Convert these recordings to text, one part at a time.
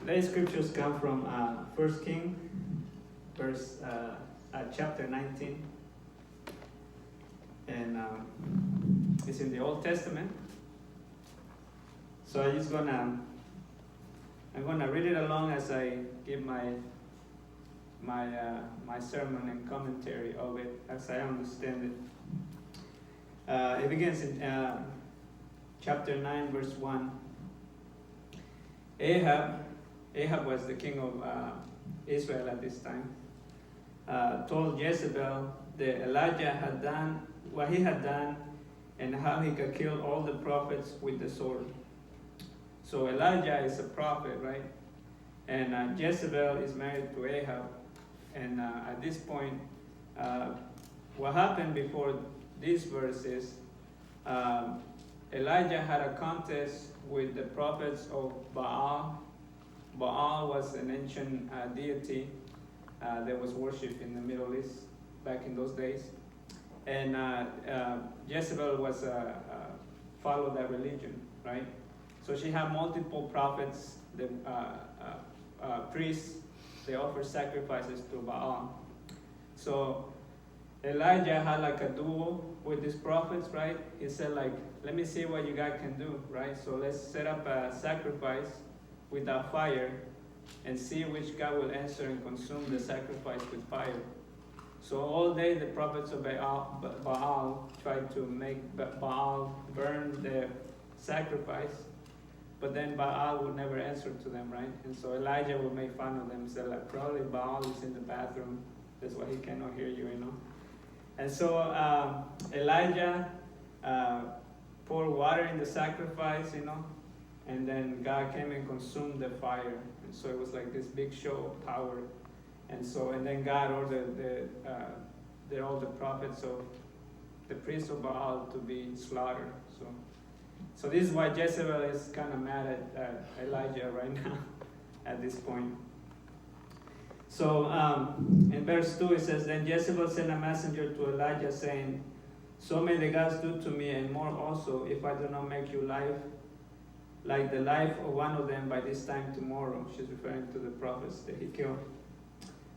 Today's scriptures come from 1 King, chapter 19, and it's in the Old Testament. So I'm gonna read it along as I give my sermon and commentary of it as I understand it. It begins in chapter 9, verse 1. Ahab was the king of Israel at this time, told Jezebel that Elijah had done what he had done and how he could kill all the prophets with the sword. So Elijah is a prophet, right? And Jezebel is married to Ahab. And at this point, what happened before this verse is Elijah had a contest with the prophets of Baal. Baal was an ancient deity that was worshipped in the Middle East back in those days. And Jezebel was followed that religion, right? So she had multiple prophets, the priests. They offer sacrifices to Baal. So Elijah had like a duel with these prophets, right? He said like, let me see what you guys can do, right? So let's set up a sacrifice without fire and see which God will answer and consume the sacrifice with fire. So all day the prophets of Baal tried to make Baal burn the sacrifice, but then Baal would never answer to them, right? And so Elijah would make fun of them and say, like, probably Baal is in the bathroom. That's why he cannot hear you, you know. And so Elijah poured water in the sacrifice, you know, and then God came and consumed the fire. And so it was like this big show of power. And then God ordered all the prophets of the priests of Baal to be slaughtered. So this is why Jezebel is kind of mad at Elijah right now at this point. So in verse 2 it says, Then Jezebel sent a messenger to Elijah saying, So may the gods do to me and more also if I do not make you life like the life of one of them by this time tomorrow. She's referring to the prophets that he killed.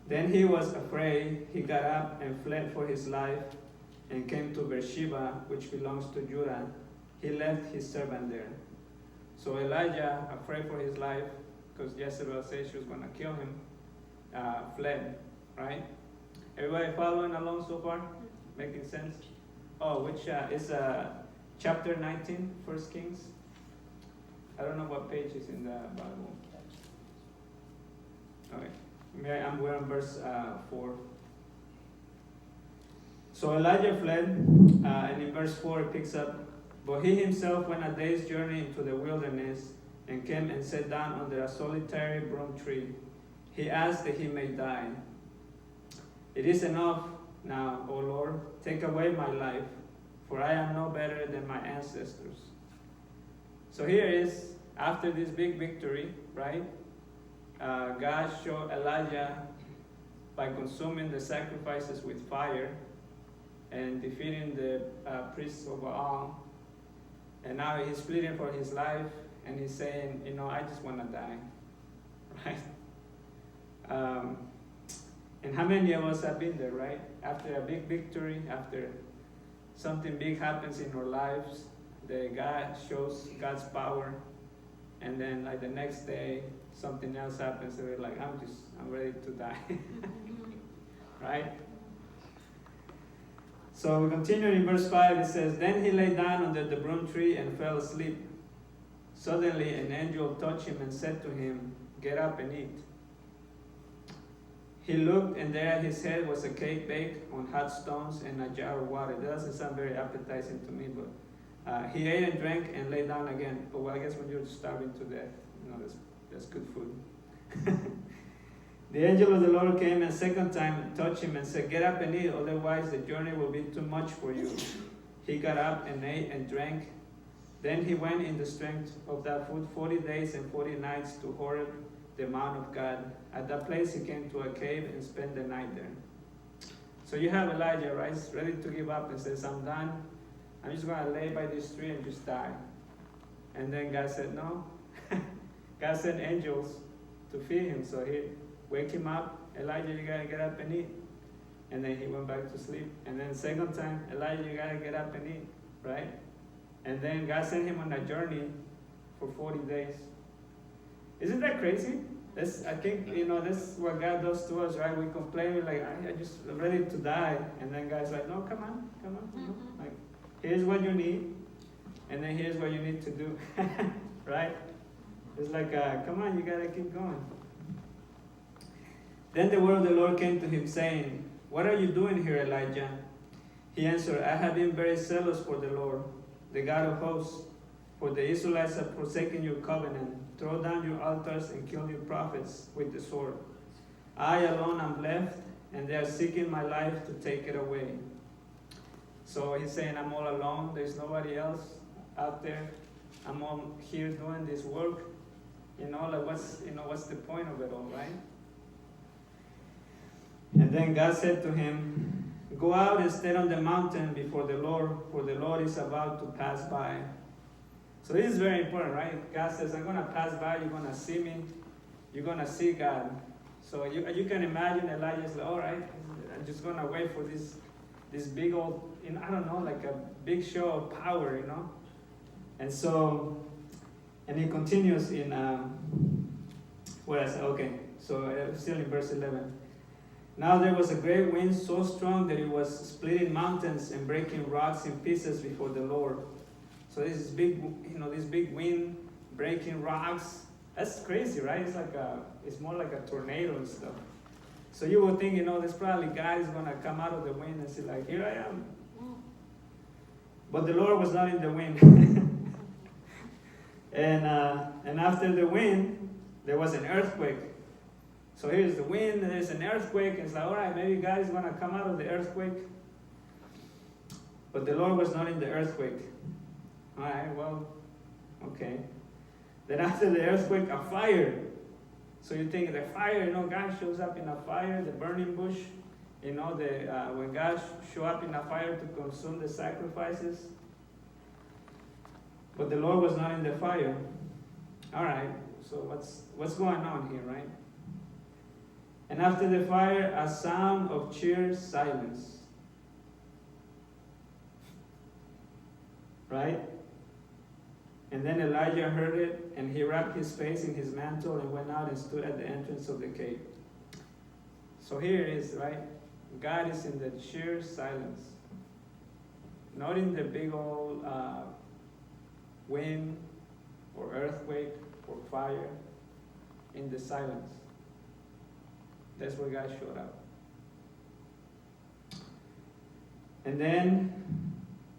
Then he was afraid. He got up and fled for his life and came to Beersheba, which belongs to Judah. He left his servant there. So Elijah, afraid for his life, because Jezebel said she was going to kill him, fled, right? Everybody following along so far? Making sense? Oh, which is chapter 19, 1 Kings? I don't know what page is in the Bible. Okay. We're on verse 4. So Elijah fled, and in verse 4 it picks up, But he himself went a day's journey into the wilderness and came and sat down under a solitary broom tree. He asked that he may die. It is enough now, O Lord, take away my life, for I am no better than my ancestors. So here is, after this big victory, right? God showed Elijah by consuming the sacrifices with fire and defeating the priests of Baal. And now he's pleading for his life and he's saying, you know, I just want to die, right? And how many of us have been there, right? After a big victory, after something big happens in our lives, that God shows God's power, and then like the next day, something else happens, and we're like, I'm ready to die, right? So we continue in verse 5, it says, Then he lay down under the broom tree and fell asleep. Suddenly an angel touched him and said to him, Get up and eat. He looked, and there at his head was a cake baked on hot stones and a jar of water. That doesn't sound very appetizing to me, but he ate and drank and lay down again. But well, I guess when you're starving to death, you know, that's good food. The angel of the Lord came a second time and touched him and said, Get up and eat, otherwise the journey will be too much for you. He got up and ate and drank. Then he went in the strength of that food 40 days and 40 nights to Horeb, the mount of God. At that place he came to a cave and spent the night there. So you have Elijah, right, ready to give up and says, I'm done. I'm just going to lay by this tree and just die. And then God said, no. God sent angels to feed him. So he wake him up, Elijah, you gotta get up and eat. And then he went back to sleep. And then second time, Elijah, you gotta get up and eat, right? And then God sent him on a journey for 40 days. Isn't that crazy? I think, this is what God does to us, right? We complain, we're like, I just ready to die. And then God's like, no, come on. Like, here's what you need. And then here's what you need to do, right? It's like, come on, you gotta keep going. Then the word of the Lord came to him saying, what are you doing here, Elijah? He answered, I have been very zealous for the Lord, the God of hosts. For the Israelites have forsaken your covenant, throw down your altars and kill your prophets with the sword. I alone am left, and they are seeking my life to take it away. So he's saying, I'm all alone. There's nobody else out there. I'm all here doing this work. Like what's the point of it all, right? And then God said to him, go out and stand on the mountain before the Lord, for the Lord is about to pass by. So this is very important, right? God says, I'm going to pass by, you're going to see me, you're going to see God. So you can imagine Elijah's like, all right, I'm just going to wait for this big old, I don't know, like a big show of power, And so, and he continues in, still in verse 11. Now there was a great wind so strong that it was splitting mountains and breaking rocks in pieces before the Lord. So this is big, this big wind breaking rocks. That's crazy, right? It's more like a tornado and stuff. So you would think, there's probably guys gonna come out of the wind and say like, here I am. But the Lord was not in the wind. And after the wind, there was an earthquake. So here's the wind, and there's an earthquake, and it's like, all right, maybe God is gonna come out of the earthquake. But the Lord was not in the earthquake. All right, well, okay. Then after the earthquake, a fire. So you think the fire, God shows up in a fire, the burning bush. When God show up in a fire to consume the sacrifices. But the Lord was not in the fire. All right, so what's going on here, right? And after the fire, a sound of sheer silence. Right? And then Elijah heard it, and he wrapped his face in his mantle and went out and stood at the entrance of the cave. So here it is, right? God is in the sheer silence. Not in the big old wind or earthquake or fire. In the silence. That's where God showed up. And then,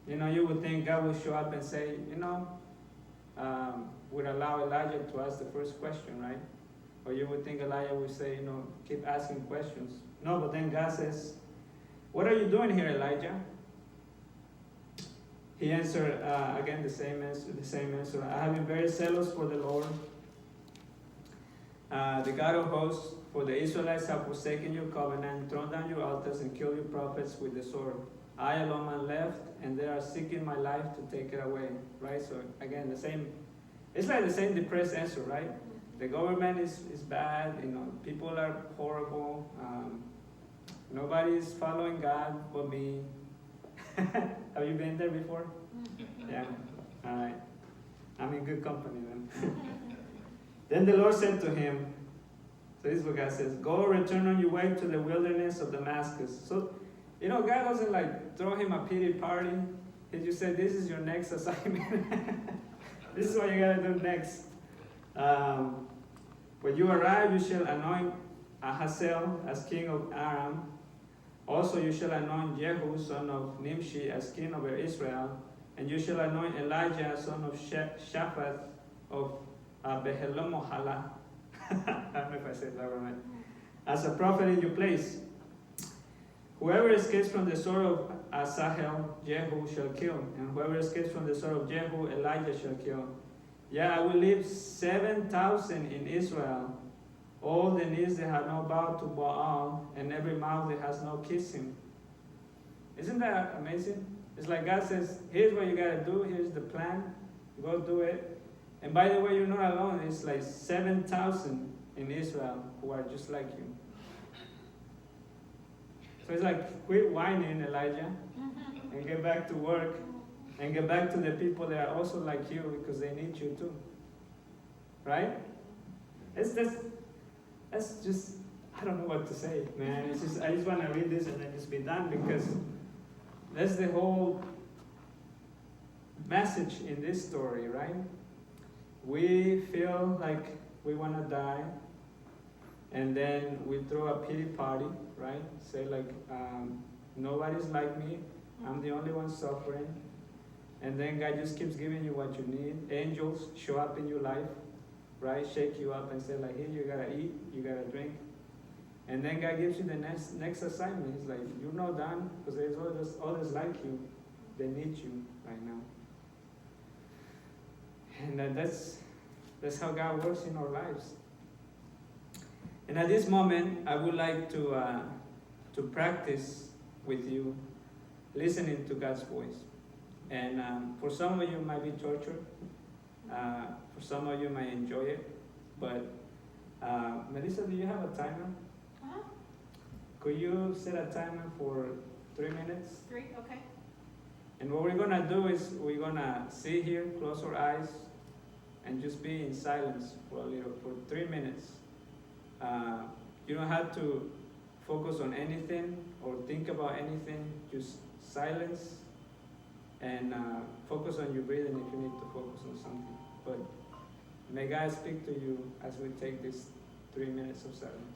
you would think God would show up and say, would allow Elijah to ask the first question, right? Or you would think Elijah would say, keep asking questions. No, but then God says, what are you doing here, Elijah? He answered, again, the same answer. I have been very zealous for the Lord, the God of hosts, for the Israelites have forsaken your covenant, thrown down your altars, and killed your prophets with the sword. I alone am left, and they are seeking my life to take it away. Right? So again, it's like the same depressed answer, right? The government is bad, people are horrible, nobody is following God but me. Have you been there before? Yeah. All right. I'm in good company then. Then the Lord said to him, so this is what God says, go return on your way to the wilderness of Damascus. So, God doesn't throw him a pity party. He just said, this is your next assignment. This is what you gotta do next. When you arrive, you shall anoint Ahazel as king of Aram. Also you shall anoint Jehu, son of Nimshi, as king over Israel. And you shall anoint Elijah, son of Shaphat, of Behelamohala. I don't know if I said that right. As a prophet in your place. Whoever escapes from the sword of Asahel, Jehu shall kill. And whoever escapes from the sword of Jehu, Elijah shall kill. Yeah, I will leave 7,000 in Israel. All the knees that have not bowed to Baal, and every mouth that has not kissed him. Isn't that amazing? It's like God says, here's what you got to do. Here's the plan. Go do it. And by the way, you're not alone. It's like 7,000. in Israel who are just like you. So it's like, quit whining, Elijah, and get back to work, and get back to the people that are also like you because they need you too. Right? That's just, I don't know what to say, man. It's just, I just want to read this and then just be done, because that's the whole message in this story, right? We feel like we want to die, and then we throw a pity party, right? Say like, nobody's like me, I'm the only one suffering. And then God just keeps giving you what you need. Angels show up in your life, right? Shake you up and say like, here, you gotta eat, you gotta drink. And then God gives you the next assignment. He's like, you're not done, because there's others like you. They need you right now. And that's how God works in our lives. And at this moment, I would like to practice with you listening to God's voice. And for some of you, it might be torture. For some of you, might enjoy it. But Melissa, do you have a timer? Uh-huh. Could you set a timer for 3 minutes? 3, okay. And what we're gonna do is we're gonna sit here, close our eyes, and just be in silence for 3 minutes. You don't have to focus on anything or think about anything. Just silence and focus on your breathing if you need to focus on something. But may God speak to you as we take this 3 minutes of silence.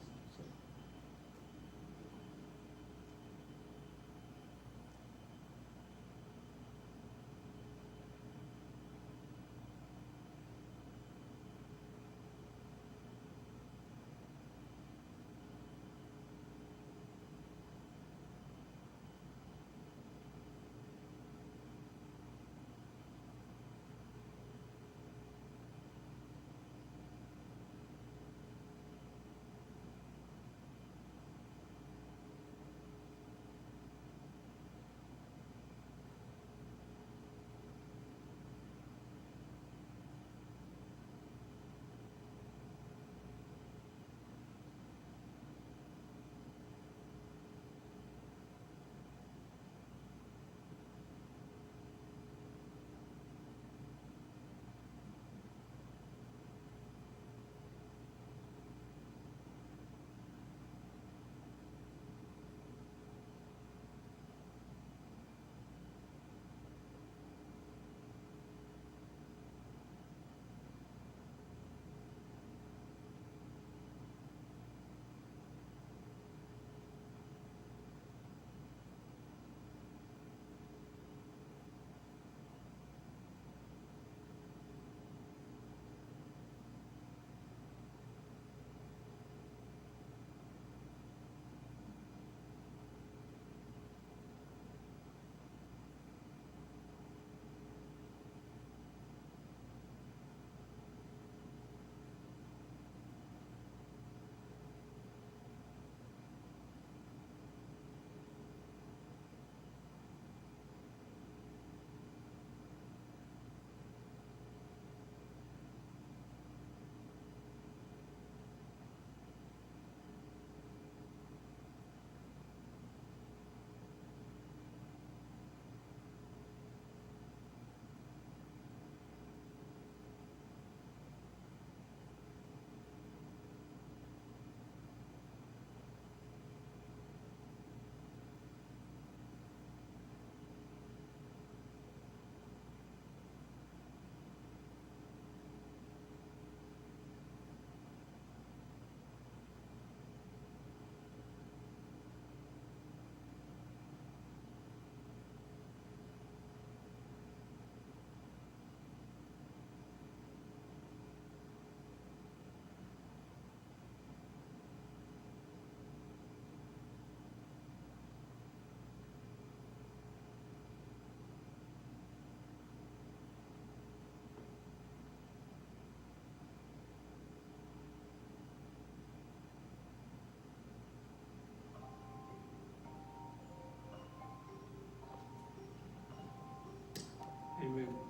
Amen.